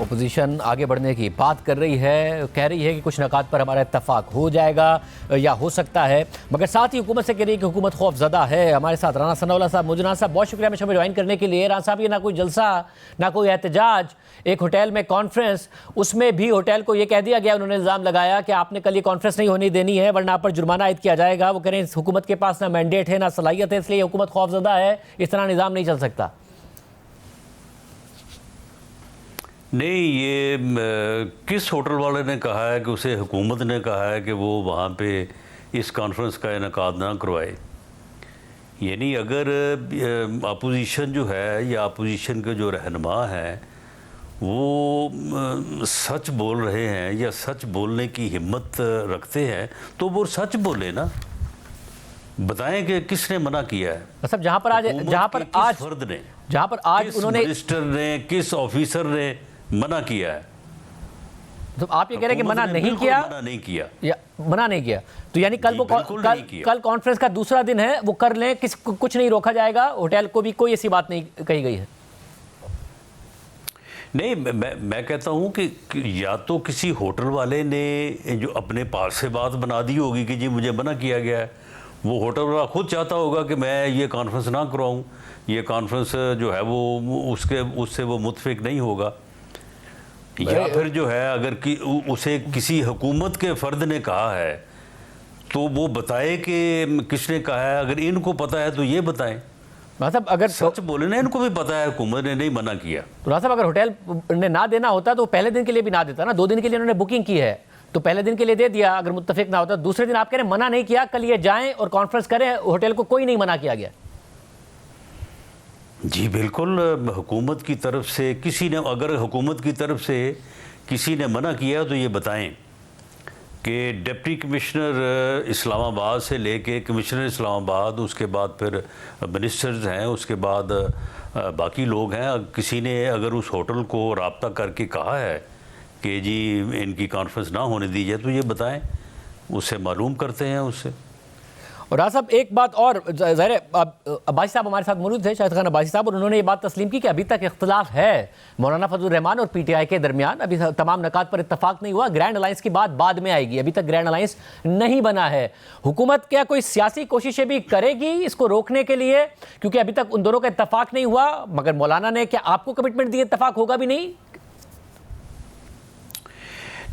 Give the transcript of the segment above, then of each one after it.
Opposition आगे बढ़ने की बात कर रही है, कह रही है कि कुछ नकात पर हमारा इत्तफाक हो जाएगा या हो सकता है, मगर साथ ही हुकूमत से कह रही है कि हुकूमत खौफजदा है। हमारे साथ राना सनाउल्लाह साहब, मुजनाद साहब, बहुत शुक्रिया हमें ज्वाइन करने के लिए। राना साहब, ये ना कोई जलसा, ना कोई एहतजाज, एक होटल में कॉन्फ्रेंस, उसमें भी होटल को ये कह दिया गया, उन्होंने इल्ज़ाम लगाया कि आपने कल ये कॉन्फ्रेंस नहीं होने देनी है वरना आप पर जुर्माना आयद किया जाएगा। वो कह रहे हैं हुकूमत के पास ना मैंडेट है ना सलाहियत है, इसलिए हुकूमत खौफजदा है, इस तरह निज़ाम नहीं चल सकता। नहीं, ये किस होटल वाले ने कहा है कि उसे हुकूमत ने कहा है कि वो वहाँ पे इस कॉन्फ्रेंस का इनकाद ना करवाए? यानी अगर अपोजिशन जो है या अपोजिशन के जो रहनुमा हैं वो सच बोल रहे हैं या सच बोलने की हिम्मत रखते हैं तो वो सच बोले ना, बताएं कि किसने मना किया है। मतलब जहाँ पर आज फर्द ने, जहाँ पर आज किस उन्होंने, मिनिस्टर ने, किस ऑफिसर ने मना किया है? तो आप ये कह रहे हैं कि मना नहीं किया, मना नहीं किया या मना नहीं किया, तो यानी कल वो कल कॉन्फ्रेंस का दूसरा दिन है, वो कर लें, कुछ नहीं रोका जाएगा, होटल को भी कोई ऐसी बात नहीं कही गई है। नहीं, मैं कहता हूँ कि या तो किसी होटल वाले ने जो अपने पास से बात बना दी होगी कि जी मुझे मना किया गया है, वो होटल वाला खुद चाहता होगा कि मैं ये कॉन्फ्रेंस ना करवाऊँ, ये कॉन्फ्रेंस जो है वो उससे वो मुतफिक नहीं होगा, या फिर जो है अगर उसे किसी हुकूमत के फ़र्द ने कहा है तो वो बताए कि किसने कहा है। अगर इनको पता है तो ये बताएं, मतलब अगर सच बोले ना, इनको भी पता है हुकूमत ने नहीं मना किया। तो साहब अगर होटल ने ना देना होता तो पहले दिन के लिए भी ना देता ना, 2 दिन के लिए उन्होंने बुकिंग की है तो पहले दिन के लिए दे दिया, अगर मुत्तफिक ना होता। दूसरे दिन आप कह रहे हैं मना नहीं किया, कल ये जाएं और कॉन्फ्रेंस करें, होटल को कोई नहीं मना किया गया। जी बिल्कुल, हुकूमत की तरफ से किसी ने, अगर हुकूमत की तरफ से किसी ने मना किया तो ये बताएं कि डिप्टी कमिश्नर इस्लामाबाद से लेके कमिश्नर इस्लामाबाद, उसके बाद फिर मिनिस्टर्स हैं, उसके बाद बाकी लोग हैं, किसी ने अगर उस होटल को राब्ता करके कहा है कि जी इनकी कॉन्फ्रेंस ना होने दी जाए तो ये बताएं, उससे मालूम करते हैं उससे। और राज साहब एक बात और, ज़ाहिर है अब्बासी साहब हमारे साथ मौजूद थे, शाहिद खान अब्बासी साहब, और उन्होंने ये बात तस्लीम की कि अभी तक इख्तलाफ है मौलाना फजलुर रहमान और पीटीआई के दरमियान, अभी तमाम नकात पर इत्तफाक नहीं हुआ, ग्रैंड अलायंस की बात बाद में आएगी, अभी तक ग्रैंड अलायंस नहीं बना है। हुकूमत क्या कोई सियासी कोशिशें भी करेगी इसको रोकने के लिए, क्योंकि अभी तक उन दोनों का इत्तफाक नहीं हुआ, मगर मौलाना ने क्या आपको कमिटमेंट दी इत्तफाक होगा भी नहीं?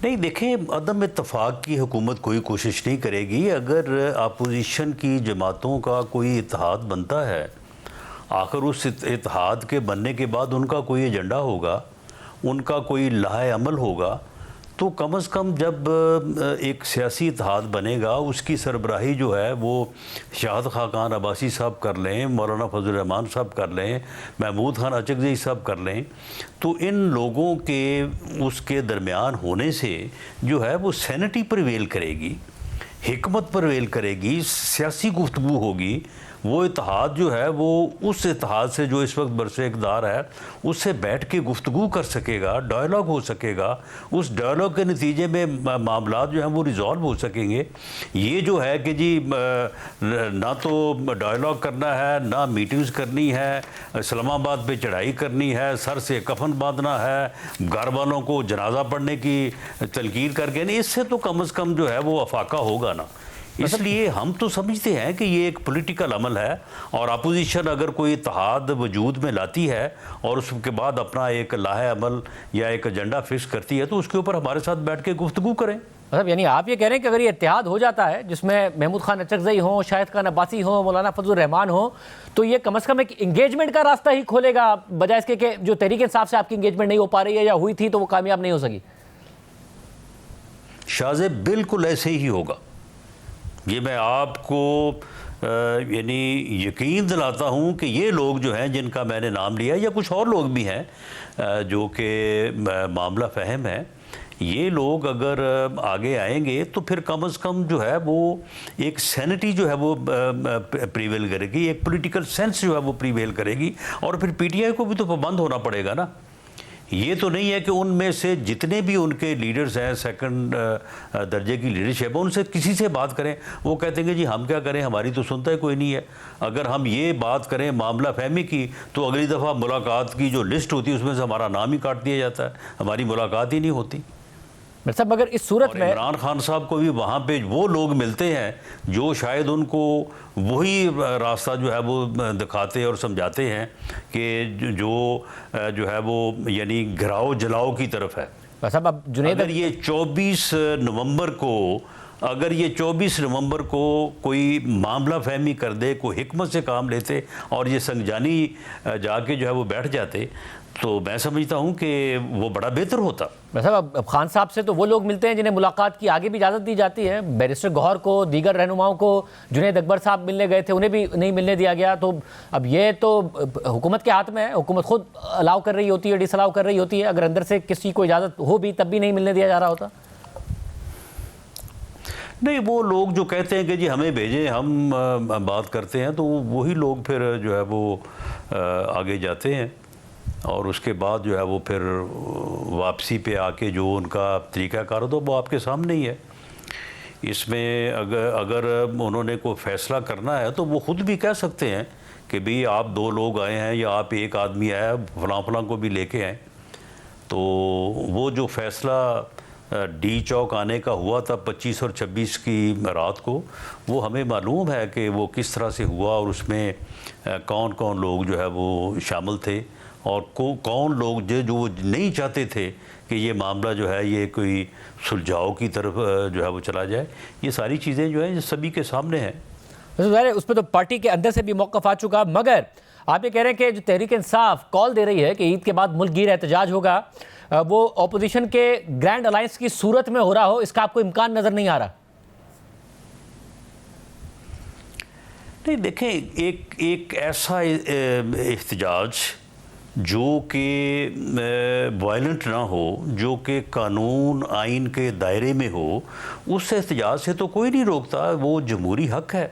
नहीं, देखें, अदम इत्तफाक की हुकूमत कोई कोशिश नहीं करेगी। अगर अपोजिशन की जमातों का कोई इत्तेहाद बनता है, आखिर उस इत्तेहाद के बनने के बाद उनका कोई एजेंडा होगा, उनका कोई लाहे अमल होगा, तो कम अज़ कम जब एक सियासी इत्तेहाद बनेगा उसकी सरबराही जो है वो शाहिद खान अब्बासी साहब कर लें, मौलाना फजलुर रहमान साहब कर लें, महमूद खान अचकज़ई साहब कर लें, तो इन लोगों के उसके दरमियान होने से जो है वो सैनिटी प्रिवेल करेगी, हिकमत प्रिवेल करेगी, सियासी गुफ्तगू होगी। वो इत्तेहाद जो है वो उस इत्तेहाद से जो इस वक्त बरसे इक़्तिदार है उससे बैठ के गुफ्तगू कर सकेगा, डायलॉग हो सकेगा, उस डायलॉग के नतीजे में मामला जो हैं वो रिज़ॉल्व हो सकेंगे। ये जो है कि जी ना तो डायलॉग करना है, ना मीटिंग्स करनी है, इस्लामाबाद पे चढ़ाई करनी है, सर से कफन बांधना है, घर वालों को जनाजा पढ़ने की तलकीन करके, नहीं, इससे तो कम अज़ कम जो है वो अफाका होगा ना। इसलिए हम तो समझते हैं कि ये एक पॉलिटिकल अमल है, और अपोजिशन अगर कोई इत्तेहाद वजूद में लाती है और उसके बाद अपना एक लाहे अमल या एक एजेंडा फिक्स करती है तो उसके ऊपर हमारे साथ बैठ के गुफ्तगू करें। मतलब यानी आप ये कह रहे हैं कि अगर ये इत्तेहाद हो जाता है जिसमें महमूद खान अचकज़ई हो, शाहिद खान अब्बासी हो, मौलाना फजलुर रहमान हो, तो ये कम से कम एक इंगेजमेंट का रास्ता ही खोलेगा, बजाय इसके कि जो तहरीक इंसाफ से आपकी इंगेजमेंट नहीं हो पा रही है या हुई थी तो वो कामयाब नहीं हो सकी। शाहज़ेब, बिल्कुल ऐसे ही होगा। ये मैं आपको यानी यकीन दिलाता हूँ कि ये लोग जो हैं जिनका मैंने नाम लिया, या कुछ और लोग भी हैं जो कि मामला फ़हम है, ये लोग अगर आगे आएंगे तो फिर कम अज़ कम जो है वो एक सैनिटी जो है वो प्रीवेल करेगी, एक पॉलिटिकल सेंस जो है वो प्रीवेल करेगी, और फिर पीटीआई को भी तो पाबंद होना पड़ेगा ना। ये तो नहीं है कि उनमें से जितने भी उनके लीडर्स हैं सेकंड दर्जे की लीडरशिप है, उनसे किसी से बात करें, वो कहते हैं कि जी हम क्या करें, हमारी तो सुनता है कोई नहीं है। अगर हम ये बात करें मामला फहमी की, तो अगली दफ़ा मुलाकात की जो लिस्ट होती है उसमें से हमारा नाम ही काट दिया जाता है, हमारी मुलाकात ही नहीं होती। मिर्ज़ा साहब, मगर इस सूरत में इमरान खान साहब को भी वहाँ पे वो लोग मिलते हैं जो शायद उनको वही रास्ता जो है वो दिखाते और समझाते हैं कि जो है वो यानी घिराओ जलाओ की तरफ है। साहब अब जुनेद, अगर ये 24 नवंबर को अगर ये 24 नवंबर को कोई मामला फहमी कर दे, कोई हिकमत से काम लेते और ये संगजानी जाके जो है वो बैठ जाते, तो मैं समझता हूँ कि वो बड़ा बेहतर होता। साहब अब खान साहब से तो वो लोग मिलते हैं जिन्हें मुलाकात की आगे भी इजाज़त दी जाती है। बैरिस्टर गौहर को, दीगर रहनुमाओं को जुनेद अकबर साहब मिलने गए थे, उन्हें भी नहीं मिलने दिया गया। तो अब ये तो हुकूमत के हाथ में है, हुकूमत खुद अलाउ कर रही होती है, डिसअलाउ कर रही होती है। अगर अंदर से किसी को इजाज़त हो भी तब भी नहीं मिलने दिया जा रहा होता। नहीं, वो लोग जो कहते हैं कि जी हमें भेजें, हम बात करते हैं, तो वही लोग फिर जो है वो आगे जाते हैं और उसके बाद जो है वो फिर वापसी पे आके जो उनका तरीक़ाकार होता है वो आपके सामने ही है। इसमें अगर उन्होंने कोई फ़ैसला करना है तो वो ख़ुद भी कह सकते हैं कि भाई आप 2 लोग आए हैं या आप एक आदमी आया, फलां फलां को भी लेके आए। तो वो जो फ़ैसला डी चौक आने का हुआ था 25 और 26 की रात को, वो हमें मालूम है कि वो किस तरह से हुआ और उसमें कौन कौन लोग जो है वो शामिल थे और कौन लोग जो नहीं चाहते थे कि ये मामला जो है ये कोई सुलझाव की तरफ जो है वो चला जाए। ये सारी चीज़ें जो हैं सभी के सामने हैं। उस पर तो पार्टी के अंदर से भी मौक़िफ़ आ चुका, मगर आप ये कह रहे हैं कि जो तहरीक इंसाफ कॉल दे रही है कि ईद के बाद मुल्क गिर एहतजाज होगा, वो ऑपोजिशन के ग्रैंड अलायंस की सूरत में हो रहा हो, इसका आपको इम्कान नज़र नहीं आ रहा? नहीं, देखें, एक ऐसा एहतजाज जो कि वायलेंट ना हो, जो कि कानून आइन के दायरे में हो, उस एहतजाज से तो कोई नहीं रोकता। वो जमहूरी हक है,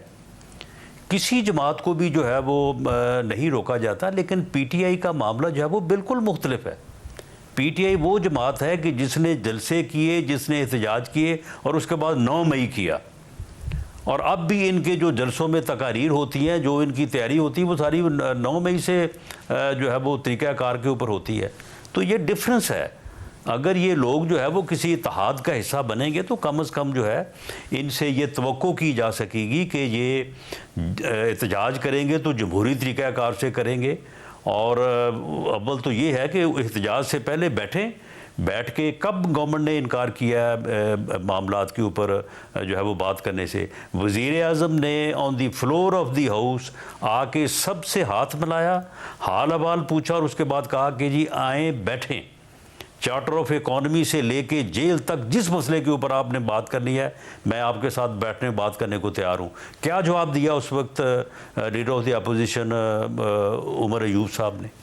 किसी जमात को भी जो है वो नहीं रोका जाता। लेकिन पीटीआई का मामला जो है वो बिल्कुल मुख्तलिफ है। पीटीआई वो जमात है कि जिसने जलसे किए, जिसने एहतजाज किए और उसके बाद 9 मई किया, और अब भी इनके जो जलसों में तकारीर होती हैं, जो इनकी तैयारी होती है, वो सारी 9 मई से जो है वो तरीक़ाकार के ऊपर होती है। तो ये डिफरेंस है। अगर ये लोग जो है वो किसी इत्तेहाद का हिस्सा बनेंगे तो कम से कम जो है इनसे ये तवक्को की जा सकेगी कि ये एहतजाज करेंगे तो जमहूरी तरीक़ाकार से करेंगे। और अव्वल तो ये है कि एहतजाज से पहले बैठ के कब गवर्नमेंट ने इनकार किया मामलात के ऊपर जो है वो बात करने से। वज़ीर आज़म ने on the floor of the house आके सबसे हाथ मिलाया, हाल अहवाल पूछा और उसके बाद कहा कि जी आएँ बैठें। चार्टर ऑफ इकॉनमी से लेके जेल तक जिस मसले के ऊपर आपने बात करनी है, मैं आपके साथ बैठने बात करने को तैयार हूँ। क्या जवाब दिया उस वक्त leader of the opposition Umar Ayub साहब ने?